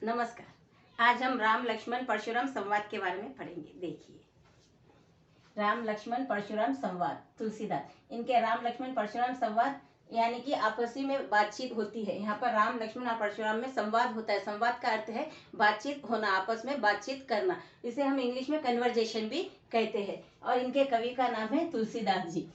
नमस्कार। आज हम राम लक्ष्मण परशुराम संवाद के बारे में पढ़ेंगे। देखिए, राम लक्ष्मण परशुराम संवाद, तुलसीदास। इनके राम लक्ष्मण परशुराम संवाद यानी कि आपसी में बातचीत होती है। यहाँ पर राम लक्ष्मण और परशुराम में संवाद होता है। संवाद का अर्थ है बातचीत होना, आपस में बातचीत करना। इसे हम इंग्लिश में कन्वर्जेशन भी कहते हैं। और इनके कवि का नाम है तुलसीदास जी।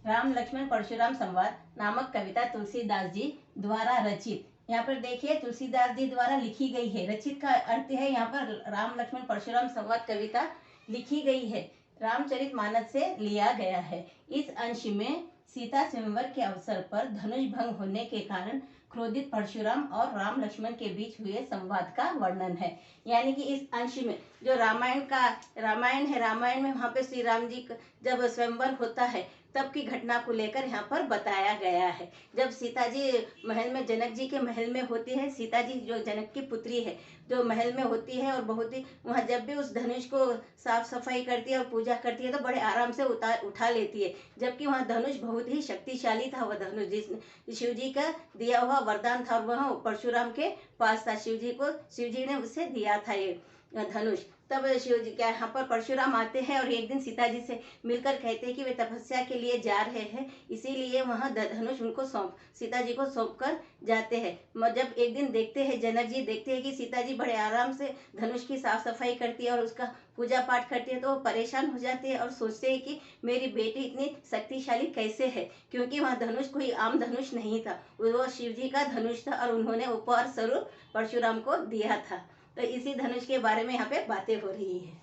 राम लक्ष्मण परशुराम संवाद नामक कविता तुलसीदास जी द्वारा रचित। यहाँ पर देखिए, तुलसीदास जी द्वारा लिखी गई है। रचित का अर्थ है यहाँ पर राम लक्ष्मण परशुराम संवाद कविता लिखी गई है, रामचरितमानस से लिया गया है। इस अंश में सीता स्वयंवर के अवसर पर धनुष भंग होने के कारण क्रोधित परशुराम और राम लक्ष्मण के बीच हुए संवाद का वर्णन है। यानी कि इस अंश में जो रामायण है, रामायण में वहाँ पे श्री राम जी जब स्वयंवर होता है तब की घटना को लेकर यहाँ पर बताया गया है। जब सीता जी महल में, जनक जी के महल में होती है, सीता जी जो जनक की पुत्री है, जो महल में होती है और बहुत ही वहाँ जब भी उस धनुष को साफ सफाई करती है और पूजा करती है तो बड़े आराम से उठा लेती है। जबकि वहाँ धनुष बहुत ही शक्तिशाली था। वह धनुष जिस शिव जी का दिया हुआ वरदान था, वह परशुराम के पास था। शिव जी ने उसे दिया था ये धनुष। तब शिव जी क्या यहाँ पर परशुराम आते हैं और एक दिन सीता जी से मिलकर कहते हैं कि वे तपस्या के लिए जा रहे हैं, इसीलिए वहाँ धनुष उनको सीता जी को सौंप कर जाते हैं। जब एक दिन देखते हैं, जनक जी देखते हैं कि सीता जी बड़े आराम से धनुष की साफ सफाई करती है और उसका पूजा पाठ करती है, तो वो परेशान हो जाते हैं और सोचते हैं कि मेरी बेटी इतनी शक्तिशाली कैसे है, क्योंकि वहाँ धनुष कोई आम धनुष नहीं था, वो शिव जी का धनुष था और उन्होंने उपहार स्वरूप परशुराम को दिया था। तो इसी धनुष के बारे में यहाँ पे बातें हो रही है।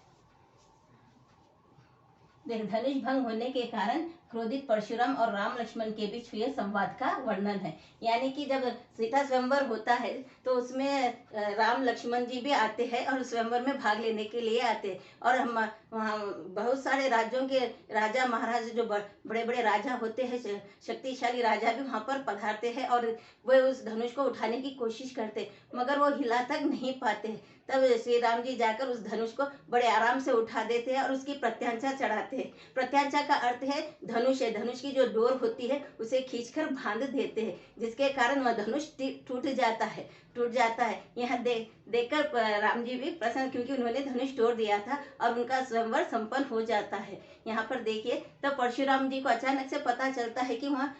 देख, धनुष भंग होने के कारण क्रोधित परशुराम और राम लक्ष्मण के बीच हुए संवाद का वर्णन है। यानी कि जब सीता स्वयंवर होता है तो उसमें राम लक्ष्मण जी भी आते हैं और स्वयंवर में भाग लेने के लिए आते हैं। और हम वहाँ बहुत सारे राज्यों के राजा महाराज, जो बड़े बड़े राजा होते हैं, शक्तिशाली राजा भी वहाँ पर पधारते हैं और वे उस धनुष को उठाने की कोशिश करते, मगर वो हिला तक नहीं पाते। तब श्री राम जी जाकर उस धनुष को बड़े आराम से उठा देते हैं और उसकी प्रत्यांचा चढ़ाते हैं। प्रत्यांचा का अर्थ है धनुष है। धनुष की जो डोर होती है उसे खींचकर बांध देते हैं, जिसके कारण वह धनुष टूट जाता है। यहाँ देखकर राम जी भी प्रसन्न, क्योंकि उन्होंने धनुष तोड़ दिया था और उनका स्वयंवर संपन्न हो जाता है। यहाँ पर देखिए, तब परशुराम जी को अचानक से पता चलता है कि वहाँ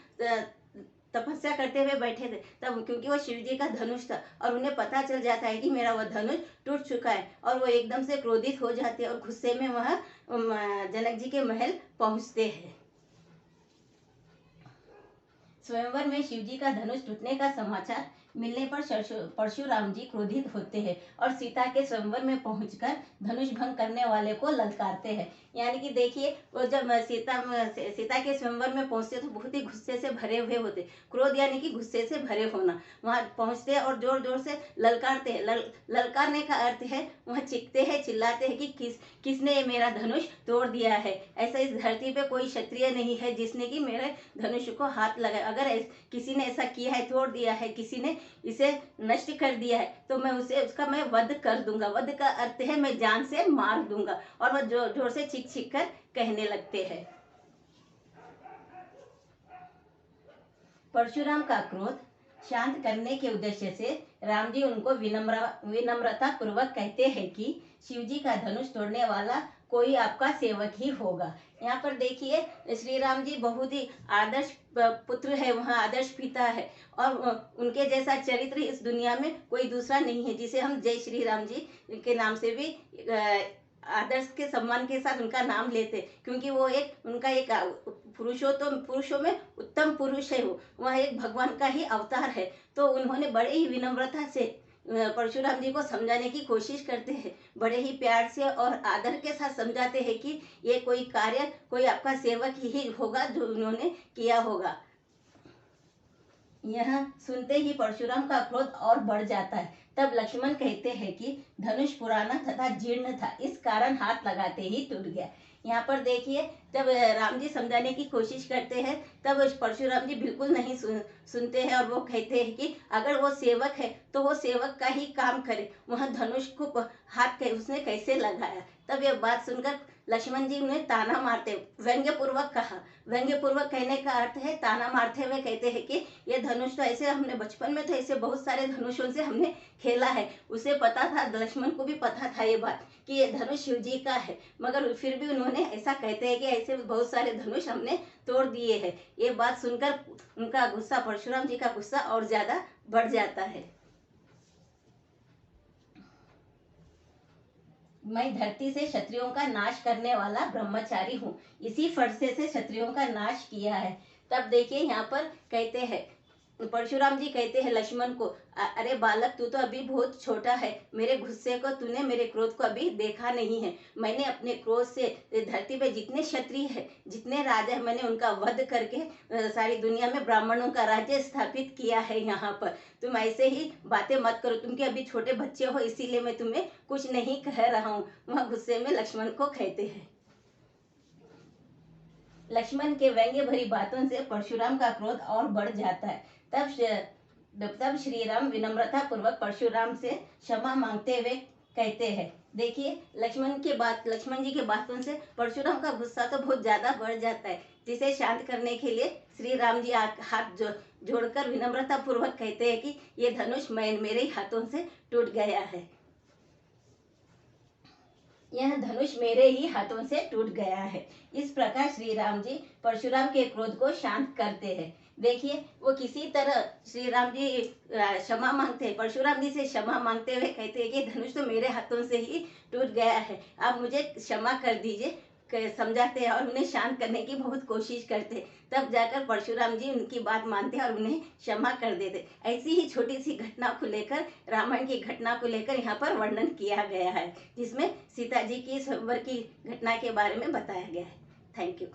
तपस्या करते हुए बैठे थे, तब क्योंकि वो शिव जी का धनुष था और उन्हें पता चल जाता है कि मेरा वह धनुष टूट चुका है, और वो एकदम से क्रोधित हो जाते हैं और गुस्से में वह जनक जी के महल पहुंचते हैं। स्वयंवर में शिव जी का धनुष टूटने का समाचार मिलने पर परशुराम जी क्रोधित होते हैं और सीता के स्वयंवर में पहुंचकर धनुष भंग करने वाले को ललकारते हैं। यानी कि देखिए, वो जब सीता के स्वयंवर में पहुंचते तो बहुत ही गुस्से से भरे हुए होते। क्रोध यानी कि गुस्से से भरे होना। वहां पहुंचते हैं और जोर जोर से ललकारते हैं। ललकारने का अर्थ है वह चीखते हैं, चिल्लाते हैं कि किसने मेरा धनुष तोड़ दिया है। ऐसा इस धरती पे कोई क्षत्रिय नहीं है जिसने कि मेरे धनुष को हाथ लगाया। अगर किसी ने ऐसा किया है, तोड़ दिया है, किसी ने इसे नष्ट कर दिया है, तो मैं उसका वध कर दूंगा। वध का अर्थ है मैं जान से मार दूंगा। और वह जोर जोर से चीख चीख कर कहने लगते हैं। परशुराम का क्रोध शांत करने के उद्देश्य से राम जी उनको विनम्रता पूर्वक कहते हैं कि शिव जी का धनुष तोड़ने वाला कोई आपका सेवक ही होगा। यहाँ पर देखिए, श्री राम जी बहुत ही आदर्श पुत्र है, वहाँ आदर्श पिता है, और उनके जैसा चरित्र इस दुनिया में कोई दूसरा नहीं है, जिसे हम जय श्री राम जी के नाम से भी आदर्श के सम्मान के साथ उनका नाम लेते, क्योंकि वो उनका एक पुरुषों में उत्तम पुरुष है। वह एक भगवान का ही अवतार है। तो उन्होंने बड़े ही विनम्रता से परशुराम जी को समझाने की कोशिश करते हैं, बड़े ही प्यार से और आदर के साथ समझाते हैं कि ये कोई आपका सेवक ही होगा जो उन्होंने किया होगा। यह सुनते ही परशुराम का क्रोध और बढ़ जाता है। तब लक्ष्मण कहते हैं कि धनुष पुराना तथा जीर्ण था, इस कारण हाथ लगाते ही टूट गया। यहाँ पर देखिए, जब राम जी समझाने की कोशिश करते हैं तब परशुराम जी बिल्कुल नहीं सुनते हैं, और वो कहते हैं कि अगर वो सेवक है तो वो सेवक का ही काम करे, वह धनुष को उसने कैसे लगाया। तब ये बात सुनकर लक्ष्मण जी उन्हें ताना मारते, व्यंग्य पूर्वक कहा। व्यंग्य पूर्वक कहने का अर्थ है ताना मारते हुए कहते हैं कि ये धनुष तो ऐसे हमने बचपन में तो ऐसे बहुत सारे धनुषों से हमने खेला है। उसे पता था, लक्ष्मण को भी पता था ये बात कि ये धनुष शिव जी का है, मगर फिर भी उन्होंने ऐसा कहते हैं कि ऐसे बहुत सारे धनुष हमने तोड़ दिए हैं। ये बात सुनकर उनका गुस्सा, परशुराम जी का गुस्सा और ज्यादा बढ़ जाता है। मैं धरती से क्षत्रियों का नाश करने वाला ब्रह्मचारी हूँ, इसी फरसे से क्षत्रियों का नाश किया है। तब देखिए यहाँ पर कहते हैं, परशुराम जी कहते हैं लक्ष्मण को, अरे बालक तू तो अभी बहुत छोटा है, मेरे गुस्से को तूने, मेरे क्रोध को अभी देखा नहीं है। मैंने अपने क्रोध से धरती पे जितने क्षत्रिय है, जितने राजा है, मैंने उनका वध करके सारी दुनिया में ब्राह्मणों का राज्य स्थापित किया है। यहाँ पर तुम ऐसे ही बातें मत करो, तुम के अभी छोटे बच्चे हो, इसीलिए मैं तुम्हें कुछ नहीं कह रहा हूँ। वह गुस्से में लक्ष्मण को कहते हैं। लक्ष्मण के व्यंग्य भरी बातों से परशुराम का क्रोध और बढ़ जाता है। तब श्री राम विनम्रता पूर्वक परशुराम से क्षमा मांगते हुए कहते हैं। देखिए लक्ष्मण जी के बातों से परशुराम का गुस्सा तो बहुत ज्यादा बढ़ जाता है, जिसे शांत करने के लिए श्री राम जी हाथ जोड़कर विनम्रता पूर्वक कहते हैं कि ये धनुष मेरे ही हाथों से टूट गया है, यह धनुष मेरे ही हाथों से टूट गया है। इस प्रकार श्री राम जी परशुराम के क्रोध को शांत करते हैं। देखिए वो किसी तरह श्री राम जी क्षमा मांगते हैं, परशुराम जी से क्षमा मांगते हुए कहते हैं कि धनुष तो मेरे हाथों से ही टूट गया है, आप मुझे क्षमा कर दीजिए, समझाते हैं और उन्हें शांत करने की बहुत कोशिश करते हैं। तब जाकर परशुराम जी उनकी बात मानते हैं और उन्हें क्षमा कर देते। ऐसी ही छोटी सी घटना को लेकर, रामायण की घटना को लेकर यहाँ पर वर्णन किया गया है, जिसमें सीता जी की स्वयंवर की घटना के बारे में बताया गया है। Thank you.